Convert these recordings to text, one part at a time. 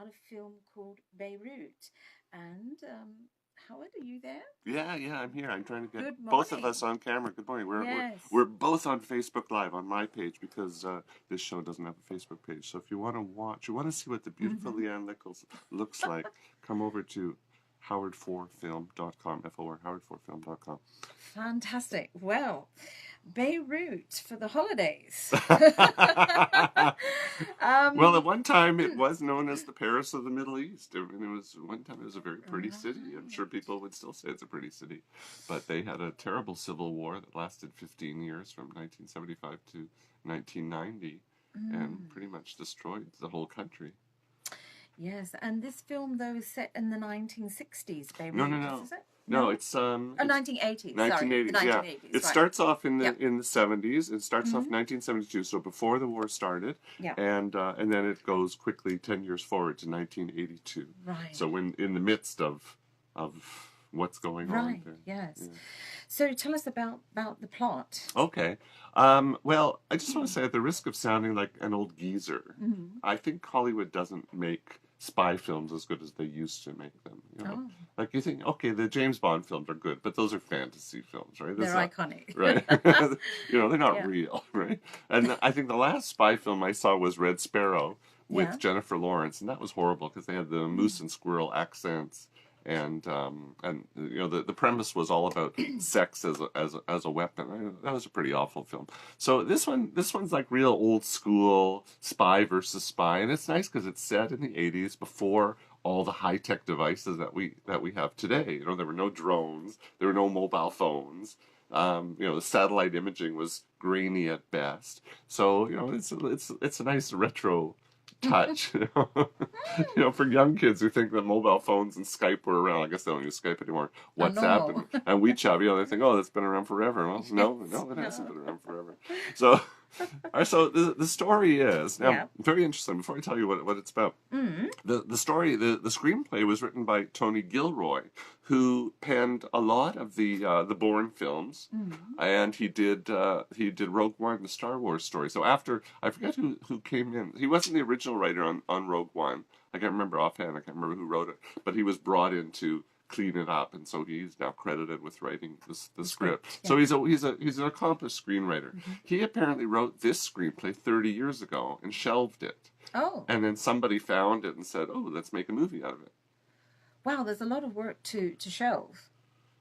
on a film called Beirut. And Howard, are you there? Yeah, I'm here. I'm trying to get Good both of morning. us on camera. Good morning. Yes. We're both on Facebook Live on my page because this show doesn't have a Facebook page. So if you want to watch, you want to see what the beautiful Leanne Nicholls looks like, come over to howard4film.com, F-O-R, howard4film.com. Fantastic. Well, Beirut for the holidays. Well, at one time it was known as the Paris of the Middle East. I mean, one time it was a very pretty city. I'm sure people would still say it's a pretty city, but they had a terrible civil war that lasted 15 years from 1975 to 1990, and pretty much destroyed the whole country. Yes, and this film though is set in the 1960s. Beirut, No. is it? No, it's 1980s. 1980s. Sorry, the 1980s. Yeah, right. it starts off in the Yep. in the 70s. It starts off 1972, so before the war started, Yeah. and then it goes quickly 10 years forward to 1982. Right. So in the midst of what's going on Right. there. Yes. Yeah. So tell us about the plot. Okay. Well, I just want to say, at the risk of sounding like an old geezer, I think Hollywood doesn't make spy films as good as they used to make them. You know? Oh. Like, you think, okay, the James Bond films are good, but those are fantasy films, right? They're iconic. Right. You know, they're not Yeah. real, right? And I think the last spy film I saw was Red Sparrow with Yeah. Jennifer Lawrence, and that was horrible because they had the moose and squirrel accents. And you know, the premise was all about sex as a weapon. That was a pretty awful film. So this one's like real old school spy versus spy, and it's nice because it's set in the 80s before all the high tech devices that we have today. You know, there were no drones, there were no mobile phones. You know, the satellite imaging was grainy at best. So you know, it's a nice retro touch. You know, for young kids who think that mobile phones and Skype were around. I guess they don't use Skype anymore. WhatsApp and WeChat, you know, they think, oh, that's been around forever. Well, no, it hasn't been around forever. So, so the story is now very interesting. Before I tell you what it's about, the story, the screenplay was written by Tony Gilroy, who penned a lot of the Bourne films, and he did Rogue One, the Star Wars story. So after, I forget who came in. He wasn't the original writer on Rogue One. I can't remember offhand. I can't remember who wrote it, but he was brought in to clean it up, and so he's now credited with writing the script. Yeah. So he's an accomplished screenwriter. He apparently wrote this screenplay 30 years ago and shelved it. Oh. And then somebody found it and said, "Oh, let's make a movie out of it." Wow, there's a lot of work to shelve.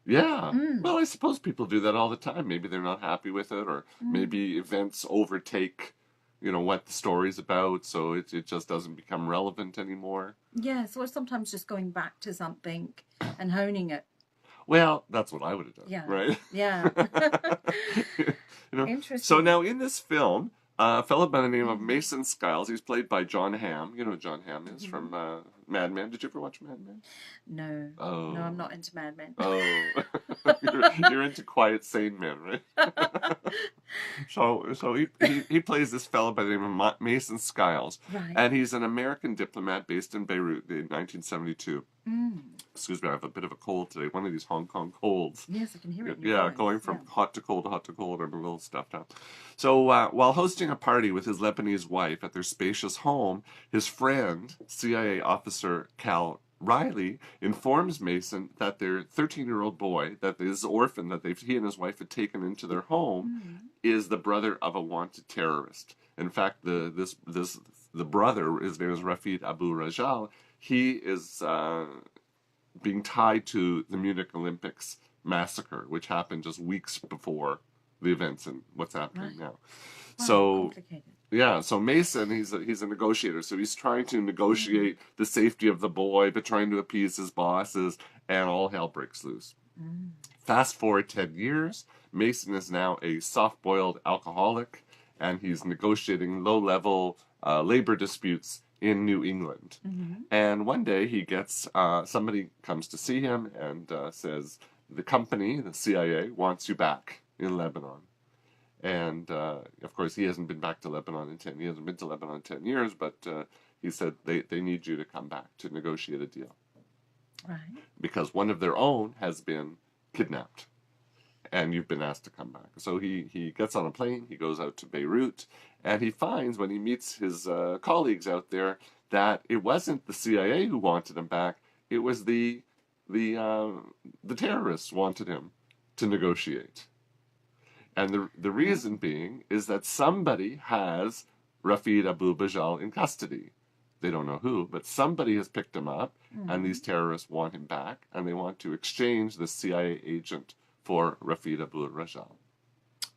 Yeah. Well, I suppose people do that all the time. Maybe they're not happy with it, or maybe events overtake, you know, what the story's about, so it just doesn't become relevant anymore. Yes, or sometimes just going back to something and honing it. Well, that's what I would have done, right? Yeah. You know? Interesting. So now in this film, a fellow by the name of Mason Skiles, he's played by John Hamm. You know who John Hamm is from Mad Men. Did you ever watch Mad Men? No. Oh. No, I'm not into Mad Men. Oh. you're into quiet, sane men, right? So he plays this fellow by the name of Mason Skiles. Right. And he's an American diplomat based in Beirut in 1972. Excuse me, I have a bit of a cold today. One of these Hong Kong colds. Yes, I can hear it. Yeah, going from hot to cold, I'm a little stuffed up. So while hosting a party with his Lebanese wife at their spacious home, his friend, CIA officer Cal Riley, informs Mason that their 13-year-old boy, that this orphan that he and his wife had taken into their home, is the brother of a wanted terrorist. In fact, the brother, his name is Rafid Abu Rajal. He is being tied to the Munich Olympics massacre, which happened just weeks before the events and what's happening now. Wow, so complicated. Yeah, so Mason, he's a negotiator, so he's trying to negotiate the safety of the boy, but trying to appease his bosses, and all hell breaks loose. Fast forward 10 years, Mason is now a soft-boiled alcoholic, and he's negotiating low-level labor disputes in New England. And one day he gets, somebody comes to see him and says, the company, the CIA, wants you back in Lebanon. And, of course, he hasn't been back to Lebanon in 10 years. He hasn't been to Lebanon in 10 years, but he said they need you to come back to negotiate a deal. Right. Because one of their own has been kidnapped, and you've been asked to come back. So he gets on a plane, he goes out to Beirut, and he finds, when he meets his colleagues out there, that it wasn't the CIA who wanted him back. It was the terrorists wanted him to negotiate. And the reason being is that somebody has Rafid Abu Bajal in custody. They don't know who, but somebody has picked him up, and these terrorists want him back, and they want to exchange the CIA agent for Rafid Abu Bajal.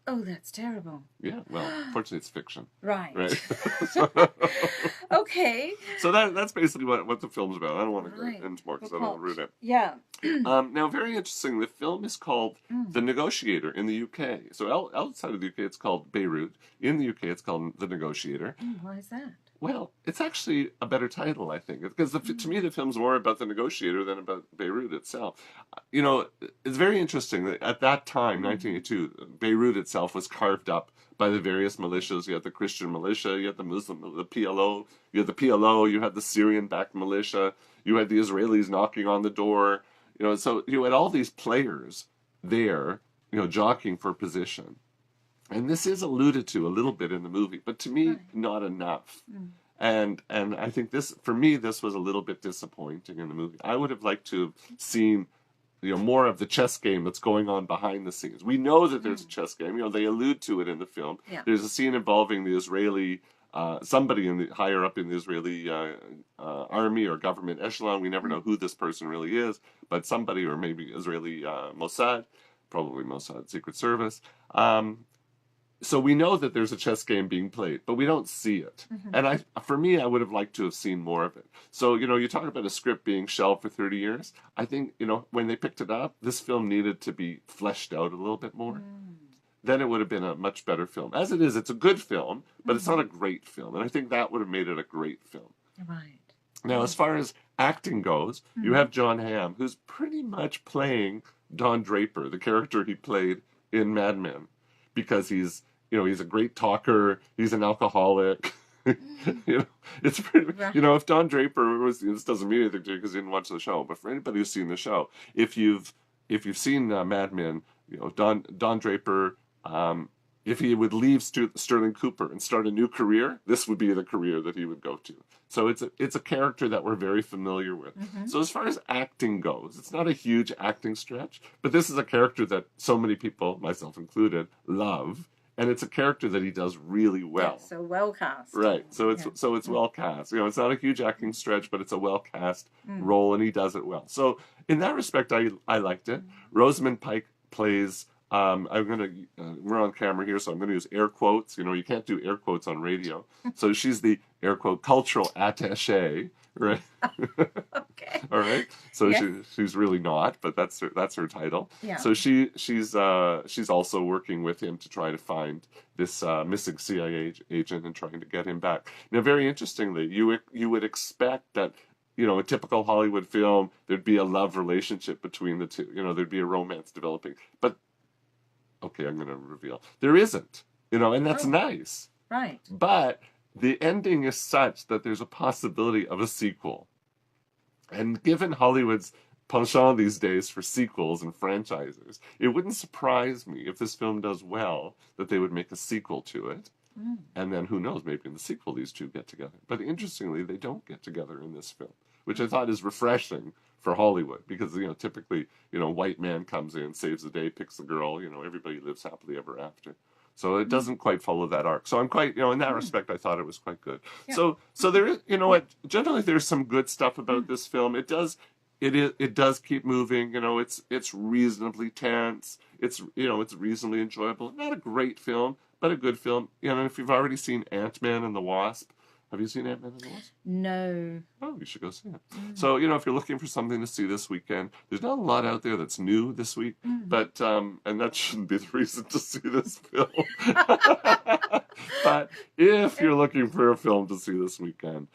Oh, that's terrible. Yeah, well, fortunately it's fiction. Right. Right. Okay. So that's basically what the film's about. I don't want to go Right. into more because The I don't want to plot. ruin it. Yeah. Now, very interesting, the film is called The Negotiator in the UK. So outside of the UK, it's called Beirut. In the UK, it's called The Negotiator. Why is that? Well, it's actually a better title, I think, because to me, the film's more about the negotiator than about Beirut itself. You know, it's very interesting that at that time, 1982, Beirut itself was carved up by the various militias. You had the Christian militia, you had the Muslim, the PLO, you had the Syrian-backed militia, you had the Israelis knocking on the door. You know, so you had all these players there, you know, jockeying for position. And this is alluded to a little bit in the movie, but to me, not enough. And I think for me, this was a little bit disappointing in the movie. I would have liked to have seen, you know, more of the chess game that's going on behind the scenes. We know that there's a chess game. You know, they allude to it in the film. Yeah. There's a scene involving the Israeli, somebody higher up in the Israeli army or government echelon. We never know who this person really is, but somebody, or maybe Israeli Mossad, probably Mossad Secret Service. So we know that there's a chess game being played, but we don't see it. And for me, I would have liked to have seen more of it. So, you know, you talk about a script being shelved for 30 years. I think, you know, when they picked it up, this film needed to be fleshed out a little bit more. Then it would have been a much better film. As it is, it's a good film, but it's not a great film. And I think that would have made it a great film. Right. Now, as far as acting goes, you have John Hamm, who's pretty much playing Don Draper, the character he played in Mad Men, because he's a great talker, he's an alcoholic. You know, it's pretty, you know, if Don Draper was, this doesn't mean anything to you because you didn't watch the show, but for anybody who's seen the show, if you've seen Mad Men, you know, Don Draper, if he would leave Sterling Cooper and start a new career, this would be the career that he would go to. So it's a character that we're very familiar with. So as far as acting goes, it's not a huge acting stretch, but this is a character that so many people, myself included, love. And it's a character that he does really well. Yeah, so well cast. Right. So it's well cast. You know, it's not a huge acting stretch, but it's a well cast role, and he does it well. So in that respect, I liked it. Rosamund Pike plays. We're on camera here, so I'm gonna use air quotes. You know, you can't do air quotes on radio. So she's the air quote cultural attaché, right? Okay. All right. So Yes. she's really not, but that's her title. Yeah. So she's also working with him to try to find this missing CIA agent and trying to get him back. Now, very interestingly, you would expect that, you know, a typical Hollywood film, there'd be a love relationship between the two. You know, there'd be a romance developing. But okay, I'm going to reveal there isn't. You know, and that's nice. Right. But the ending is such that there's a possibility of a sequel. And given Hollywood's penchant these days for sequels and franchises, it wouldn't surprise me if this film does well that they would make a sequel to it. And then who knows, maybe in the sequel these two get together. But interestingly, they don't get together in this film, which I thought is refreshing for Hollywood because, you know, typically, you know, white man comes in, saves the day, picks the girl, you know, everybody lives happily ever after. So it doesn't quite follow that arc. So I'm quite, you know, in that respect, I thought it was quite good. Yeah. So there is, you know what, generally there's some good stuff about this film. It does keep moving. You know, it's reasonably tense. It's, you know, it's reasonably enjoyable. Not a great film, but a good film. You know, if you've already seen Ant-Man and the Wasp, have you seen Ant-Man and the Wasp? No. Oh, you should go see it. So, you know, if you're looking for something to see this weekend, there's not a lot out there that's new this week, but, and that shouldn't be the reason to see this film. But if you're looking for a film to see this weekend,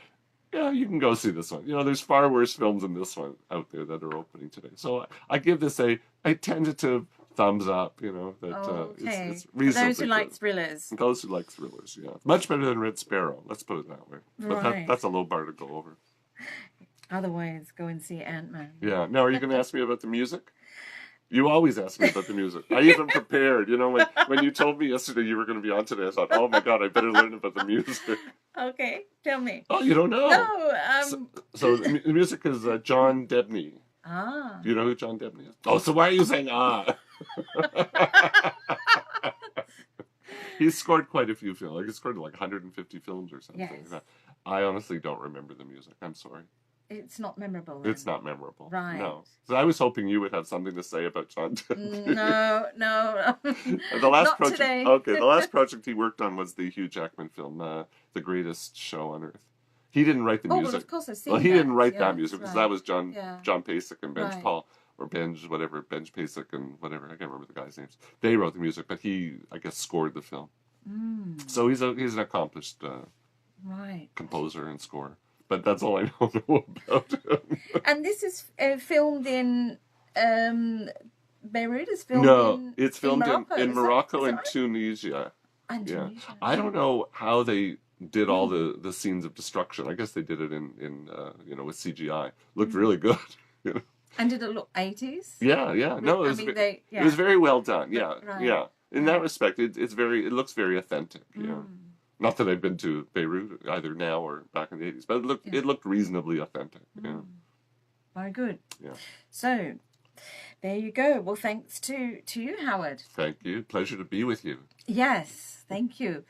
yeah, you can go see this one. You know, there's far worse films than this one out there that are opening today. So I give this a tentative thumbs up, you know, that Okay. it's For reasonably those who like good. thrillers. Those who like thrillers, yeah. Much better than Red Sparrow, let's put it that way. But Right. that's a low bar to go over. Otherwise, go and see Ant-Man. Yeah. Now, are you going to ask me about the music? You always ask me about the music. I even prepared. You know, when you told me yesterday you were going to be on today, I thought, oh my God, I better learn about the music. Okay, tell me. Oh, you don't know? No, So the music is John Debney. Ah. Do you know who John Debney is? Oh, so why are you saying ah? He's scored quite a few films. Like he scored like 150 films or something like Yes. that. I honestly don't remember the music. I'm sorry. It's not memorable then. It's not memorable. Right. No. So I was hoping you would have something to say about John Debney. No. The last Not project. today. Okay, the last project he worked on was the Hugh Jackman film, The Greatest Show on Earth. He didn't write the Oh, music. well, of course I've seen Well, he that. didn't write Yeah, that music that's because right. that was John Yeah. Pasek and Benj Right. Paul or Benj Pasek and whatever. I can't remember the guys' names. They wrote the music, but he, I guess, scored the film. Mm, So he's an accomplished right. composer and scorer. But that's all I know about him. And this is filmed in Beirut. Is filmed No, in it's filmed Morocco. in Is Morocco that and right? Tunisia. And Yeah, Tunisia. I don't know how they did all the scenes of destruction. I guess they did it in with CGI. Looked really good. You know? And did it look 80s? Yeah. No, it was it was very well done. Yeah, Right. yeah. In Yeah. that respect, it looks very authentic. Yeah. Not that I've been to Beirut either now or back in the 80s, but it looked reasonably authentic. Yeah. Very good. Yeah. So, there you go. Well, thanks to you, Howard. Thank you. Pleasure to be with you. Yes, thank you.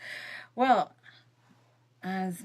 Well, as